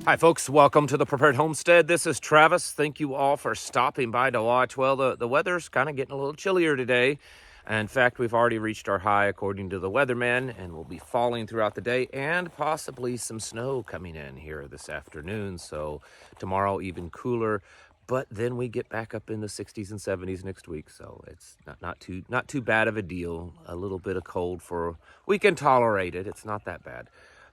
Hi, folks. Welcome to the Prepared Homestead. This is Travis. Thank you all for stopping by to watch. Well, the weather's kind of getting a little chillier today. In fact, we've already reached our high according to the weatherman, and we'll be falling throughout the day and possibly some snow coming in here this afternoon. So tomorrow even cooler, but then we get back up in the 60s and 70s next week. So it's not too bad of a deal. A little bit of cold we can tolerate it. It's not that bad.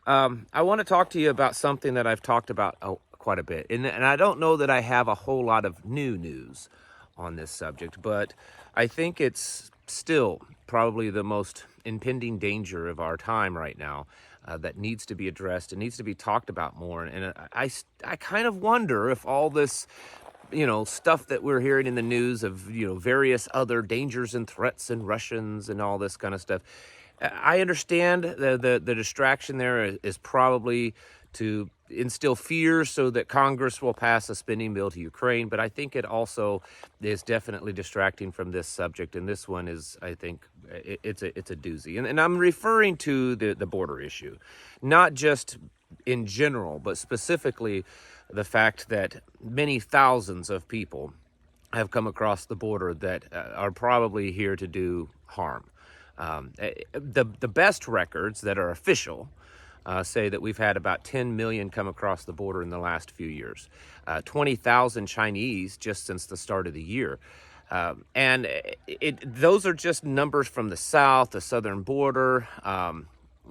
I want to talk to you about something that I've talked about quite a bit. And I don't know that I have a whole lot of new news on this subject, but I think it's still probably the most impending danger of our time right now that needs to be addressed and needs to be talked about more. And I kind of wonder if all this stuff that we're hearing in the news of, various other dangers and threats and Russians and all this kind of stuff. I understand the distraction there is probably to instill fear so that Congress will pass a spending bill to Ukraine, but I think it also is definitely distracting from this subject, and this one is, I think, it's a doozy. And I'm referring to the border issue, not just in general, but specifically the fact that many thousands of people have come across the border that are probably here to do harm. The best records that are official say that we've had about 10 million come across the border in the last few years, 20,000 Chinese just since the start of the year. And those are just numbers from the south, the southern border.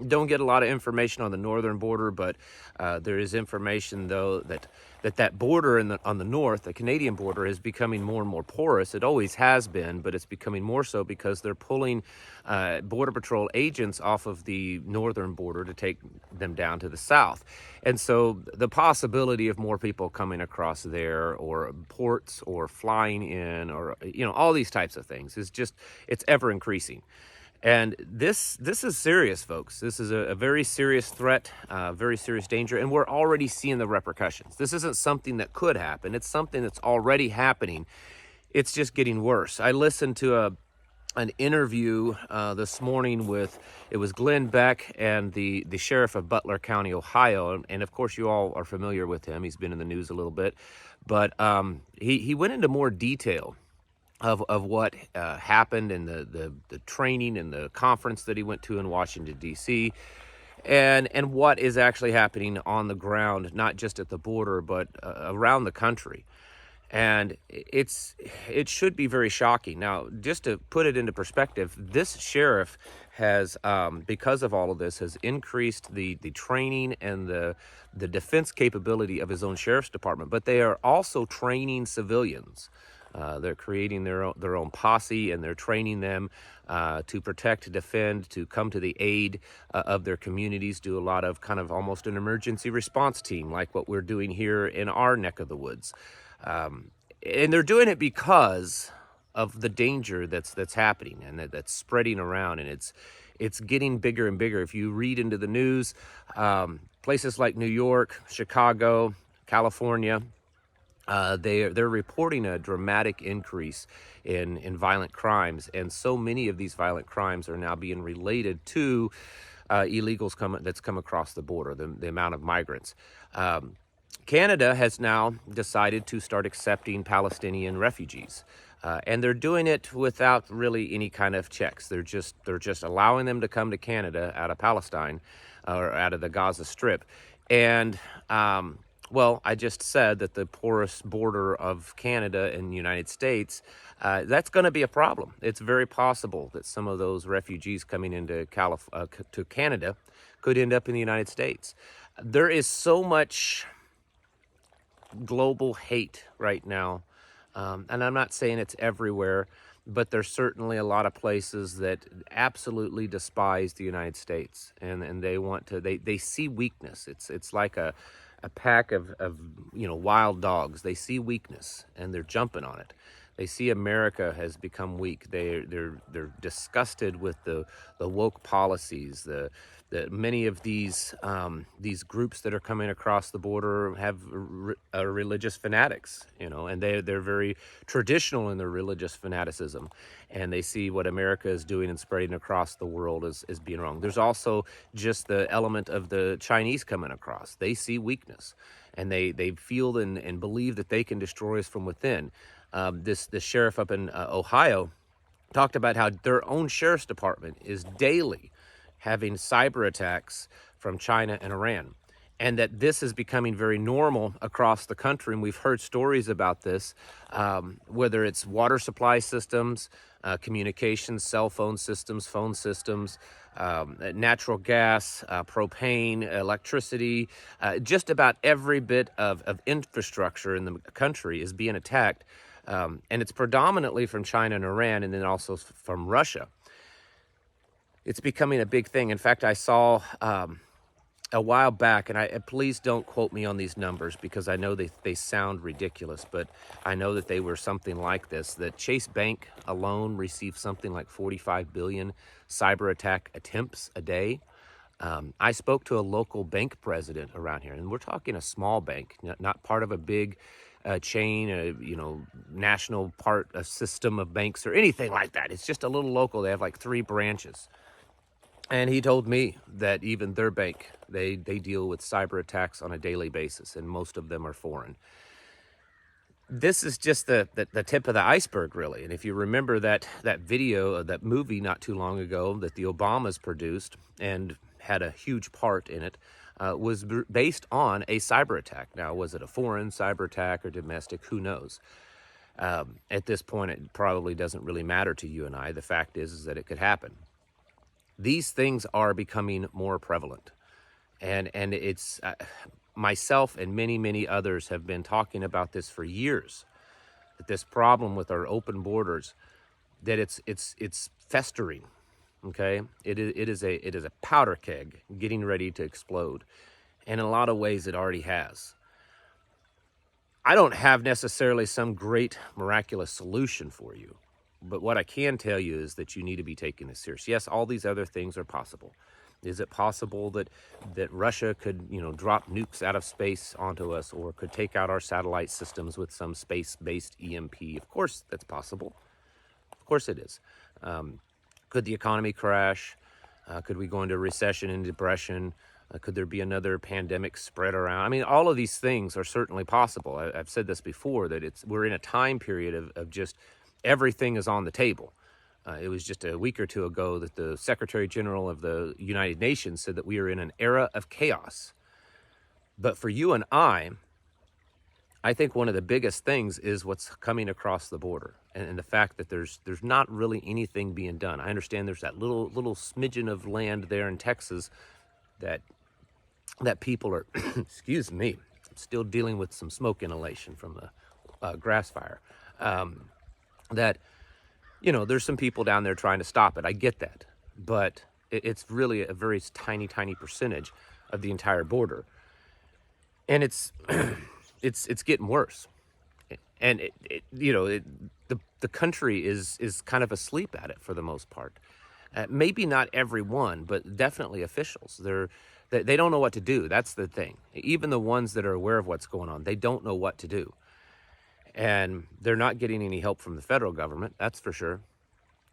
Don't get a lot of information on the northern border, but there is information, though, that border on the north, the Canadian border, is becoming more and more porous. It always has been, but it's becoming more so because they're pulling Border Patrol agents off of the northern border to take them down to the south. And so the possibility of more people coming across there, or ports, or flying in, or all these types of things it's ever increasing. And this is serious, folks. This is a very serious threat, very serious danger, and we're already seeing the repercussions. This isn't something that could happen. It's something that's already happening. It's just getting worse. I listened to an interview this morning it was Glenn Beck and the sheriff of Butler County, Ohio, and of course you all are familiar with him. He's been in the news a little bit, but he went into more detail of what happened, and the training and the conference that he went to in Washington, D.C., and what is actually happening on the ground, not just at the border, but around the country. And it should be very shocking. Now, just to put it into perspective, this sheriff has, because of all of this, has increased the training and the defense capability of his own sheriff's department, but they are also training civilians. They're creating their own posse, and they're training them to protect, to defend, to come to the aid of their communities, do a lot of kind of almost an emergency response team like what we're doing here in our neck of the woods. And they're doing it because of the danger that's happening and that's spreading around, and it's getting bigger and bigger. If you read into the news, places like New York, Chicago, California, they're reporting a dramatic increase in violent crimes, and so many of these violent crimes are now being related to illegals that's come across the border, the amount of migrants. Canada has now decided to start accepting Palestinian refugees, and they're doing it without really any kind of checks. They're just allowing them to come to Canada out of Palestine or out of the Gaza Strip, and well, I just said that the porous border of Canada and the United States, that's going to be a problem. It's very possible that some of those refugees coming into to Canada could end up in the United States. There is so much global hate right now, and I'm not saying it's everywhere, but there's certainly a lot of places that absolutely despise the United States, and they see weakness. It's like a pack of wild dogs. They see weakness and they're jumping on it. They see America has become weak. They're disgusted with the woke policies. Many of these groups that are coming across the border have religious fanatics, and they're very traditional in their religious fanaticism, and they see what America is doing and spreading across the world as being wrong. There's also just the element of the Chinese coming across. They see weakness, and they feel and believe that they can destroy us from within. This sheriff up in Ohio talked about how their own sheriff's department is daily having cyber attacks from China and Iran, and that this is becoming very normal across the country. And we've heard stories about this, whether it's water supply systems, communications, cell phone systems, natural gas, propane, electricity, just about every bit of infrastructure in the country is being attacked. And it's predominantly from China and Iran, and then also from Russia. It's becoming a big thing. In fact, I saw a while back, and please don't quote me on these numbers because I know they sound ridiculous, but I know that they were something like this, that Chase Bank alone receives something like 45 billion cyber attack attempts a day. I spoke to a local bank president around here, and we're talking a small bank, not part of a big chain, national a system of banks or anything like that. It's just a little local. They have like 3 branches. And he told me that even their bank, they deal with cyber attacks on a daily basis, and most of them are foreign. This is just the tip of the iceberg, really. And if you remember that video, that movie not too long ago that the Obamas produced and had a huge part in it, was based on a cyber attack. Now, was it a foreign cyber attack or domestic? Who knows? At this point, it probably doesn't really matter to you and I. The fact is that it could happen. These things are becoming more prevalent. And it's myself and many others have been talking about this for years, that this problem with our open borders, that it's festering. Okay, it is a powder keg getting ready to explode, and in a lot of ways it already has. I don't have necessarily some great miraculous solution for you, but what I can tell you is that you need to be taking this serious. Yes, all these other things are possible. Is it possible that Russia could, drop nukes out of space onto us, or could take out our satellite systems with some space-based EMP? Of course, that's possible. Of course it is. Could the economy crash? Could we go into recession and depression? Could there be another pandemic spread around? I mean, all of these things are certainly possible. I've said this before, that we're in a time period of just everything is on the table. It was just a week or two ago that the Secretary General of the United Nations said that we are in an era of chaos. But for you and I think one of the biggest things is what's coming across the border, and the fact that there's not really anything being done. I understand there's that little smidgen of land there in Texas that people are, excuse me, I'm still dealing with some smoke inhalation from the grass fire. There's some people down there trying to stop it. I get that, but it's really a very tiny percentage of the entire border, and it's it's getting worse. And the country is kind of asleep at it for the most part. Maybe not everyone, but definitely officials. They don't know what to do. That's the thing. Even the ones that are aware of what's going on, they don't know what to do. And they're not getting any help from the federal government, that's for sure.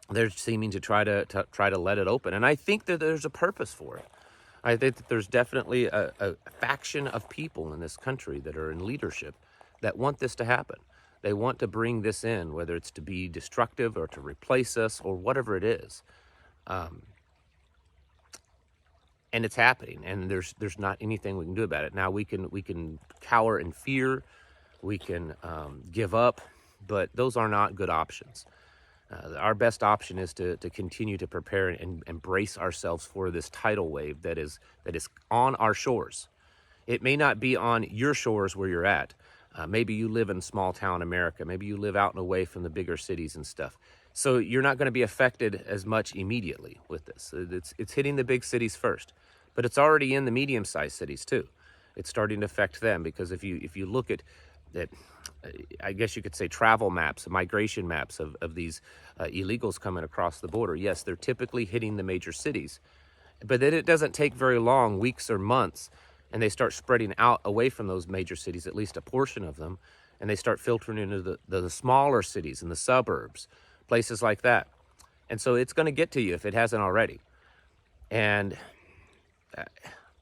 They're seeming to try to let it open. And I think that there's a purpose for it. I think that there's definitely a faction of people in this country that are in leadership that want this to happen. They want to bring this in, whether it's to be destructive or to replace us or whatever it is. And it's happening, and there's not anything we can do about it. Now we can cower in fear, we can give up, but those are not good options. Our best option is to continue to prepare and brace ourselves for this tidal wave that is on our shores. It may not be on your shores where you're at. Maybe you live in small town America. Maybe you live out and away from the bigger cities and stuff. So you're not going to be affected as much immediately with this. It's hitting the big cities first, but it's already in the medium-sized cities too. It's starting to affect them, because if you look at that, I guess you could say travel maps, migration maps of these illegals coming across the border. Yes, they're typically hitting the major cities, but then it doesn't take very long, weeks or months, and they start spreading out away from those major cities, at least a portion of them, and they start filtering into the smaller cities and the suburbs, places like that. And so it's going to get to you if it hasn't already. And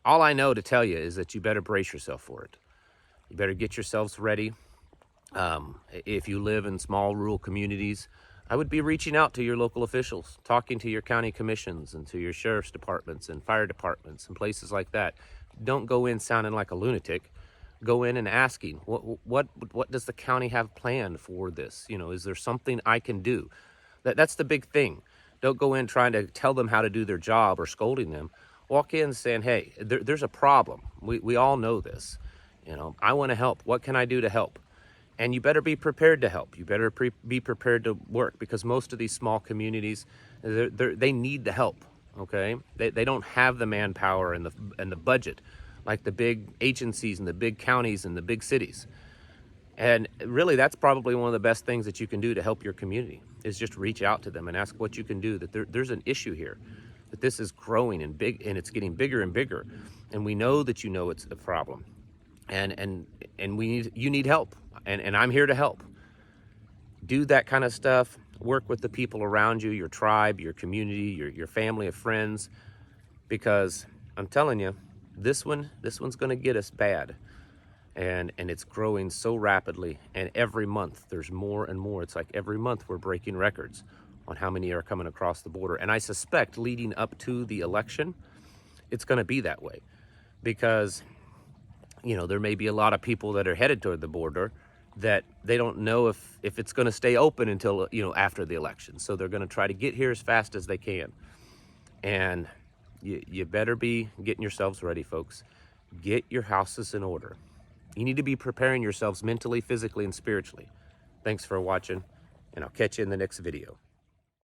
all I know to tell you is that you better brace yourself for it. You better get yourselves ready. If you live in small rural communities, I would be reaching out to your local officials, talking to your county commissions and to your sheriff's departments and fire departments and places like that. Don't go in sounding like a lunatic. Go in and asking, what does the county have planned for this? You know, is there something I can do? That's the big thing. Don't go in trying to tell them how to do their job or scolding them. Walk in saying, hey, there's a problem. We all know this. You know, I want to help. What can I do to help? And you better be prepared to help. You better be prepared to work, because most of these small communities, they need the help, okay? They don't have the manpower and the budget like the big agencies and the big counties and the big cities. And really, that's probably one of the best things that you can do to help your community, is just reach out to them and ask what you can do, that there's an issue here, that this is growing and big, and it's getting bigger and bigger. And we know that you know it's a problem. And you need help. And I'm here to help. Do that kind of stuff. Work with the people around you, your tribe, your community, your family of friends, because I'm telling you, this one's going to get us bad. And it's growing so rapidly, and every month there's more and more. It's like every month we're breaking records on how many are coming across the border. And I suspect leading up to the election, it's going to be that way, because you know, there may be a lot of people that are headed toward the border that they don't know if it's going to stay open until, you know, after the election. So they're going to try to get here as fast as they can. And you better be getting yourselves ready, folks. Get your houses in order. You need to be preparing yourselves mentally, physically, and spiritually. Thanks for watching, and I'll catch you in the next video.